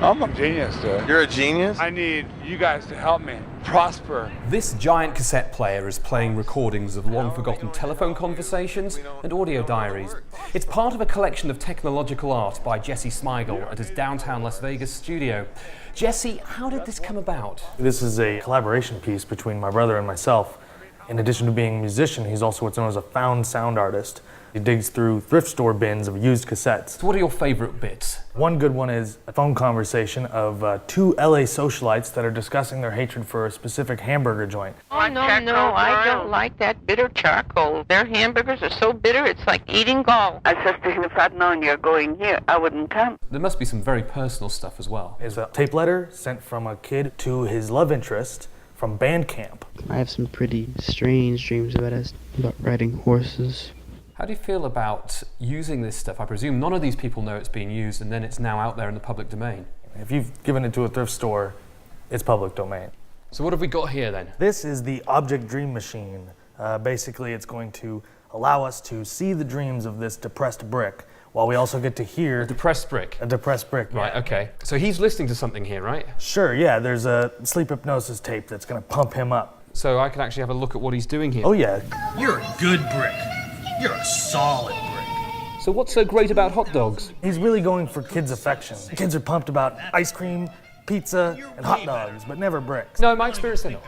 I'm a genius, dude. You're a genius? I need you guys to help me prosper. This giant cassette player is playing recordings of long-forgotten telephone conversations and audio diaries. It's part of a collection of technological art by Jessie Smigel at his downtown Las Vegas studio. Jessie, how did this come about? This is a collaboration piece between my brother and myself. In addition to being a musician, he's also what's known as a found sound artist. He digs through thrift store bins of used cassettes. So what are your favorite bits? One good one is a phone conversation of two LA socialites that are discussing their hatred for a specific hamburger joint. Oh, no, I don't like that bitter charcoal. Their hamburgers are so bitter, it's like eating gall. I said to him, if I'd known you're going here, I wouldn't come. There must be some very personal stuff as well. It's a tape letter sent from a kid to his love interest from band camp. I have some pretty strange dreams about riding horses. How do you feel about using this stuff? I presume none of these people know it's being used and then it's now out there in the public domain. If you've given it to a thrift store, it's public domain. So what have we got here then? This is the Object Dream Machine. Basically, it's going to allow us to see the dreams of this depressed brick, while we also get to hear... A depressed brick? A depressed brick, yeah. Right, okay. So he's listening to something here, right? Sure, yeah. There's a sleep hypnosis tape that's going to pump him up. So I can actually have a look at what he's doing here? Oh, yeah. You're a good brick. You're a solid brick. So what's so great about hot dogs? He's really going for kids' affection. Kids are pumped about ice cream, pizza, and hot dogs, but never bricks. No, in my experience, they're not.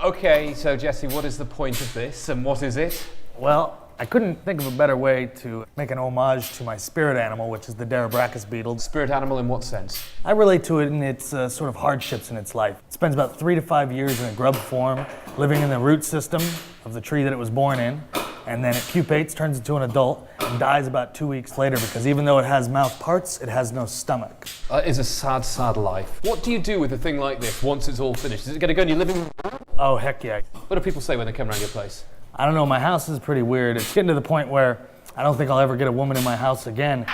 Okay, so Jessie, what is the point of this, and what is it? Well, I couldn't think of a better way to make an homage to my spirit animal, which is the Darabrachus beetle. Spirit animal in what sense? I relate to it in its sort of hardships in its life. It spends about 3 to 5 years in a grub form, living in the root system of the tree that it was born in, and then it pupates, turns into an adult, and dies about 2 weeks later because even though it has mouth parts, it has no stomach. That is a sad, sad life. What do you do with a thing like this once it's all finished? Is it going to go in your living room? Oh, heck yeah. What do people say when they come around your place? I don't know, my house is pretty weird. It's getting to the point where I don't think I'll ever get a woman in my house again.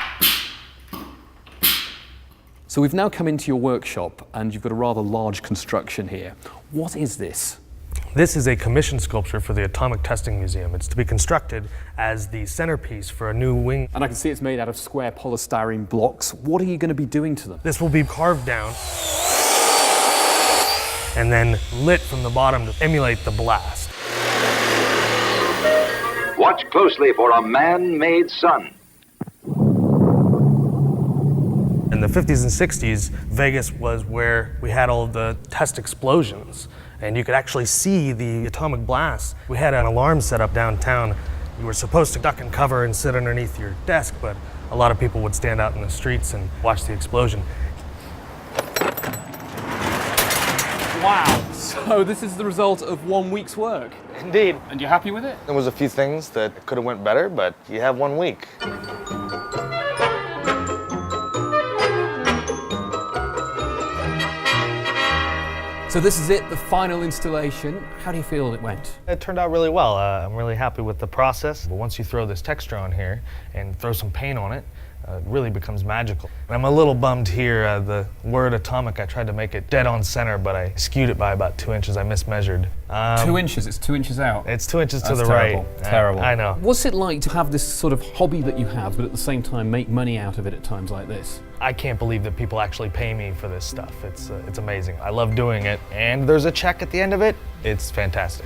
So we've now come into your workshop and you've got a rather large construction here. What is this? This is a commissioned sculpture for the Atomic Testing Museum. It's to be constructed as the centerpiece for a new wing. And I can see it's made out of square polystyrene blocks. What are you going to be doing to them? This will be carved down and then lit from the bottom to emulate the blast. Watch closely for a man-made sun. In the 50s and 60s, Vegas was where we had all the test explosions, and you could actually see the atomic blasts. We had an alarm set up downtown. You were supposed to duck and cover and sit underneath your desk, but a lot of people would stand out in the streets and watch the explosion. Wow, so this is the result of 1 week's work? Indeed. And you're happy with it? There was a few things that could have went better, but you have 1 week. So this is it, the final installation. How do you feel it went? It turned out really well. I'm really happy with the process. But once you throw this texture on here and throw some paint on it, it really becomes magical. And I'm a little bummed here. The word atomic, I tried to make it dead on center, but I skewed it by about 2 inches. I mismeasured. 2 inches? It's 2 inches out? It's 2 inches to the terrible. right. Terrible. I know. What's it like to have this sort of hobby that you have, but at the same time make money out of it at times like this? I can't believe that people actually pay me for this stuff. It's amazing. I love doing it, and there's a check at the end of it. It's fantastic.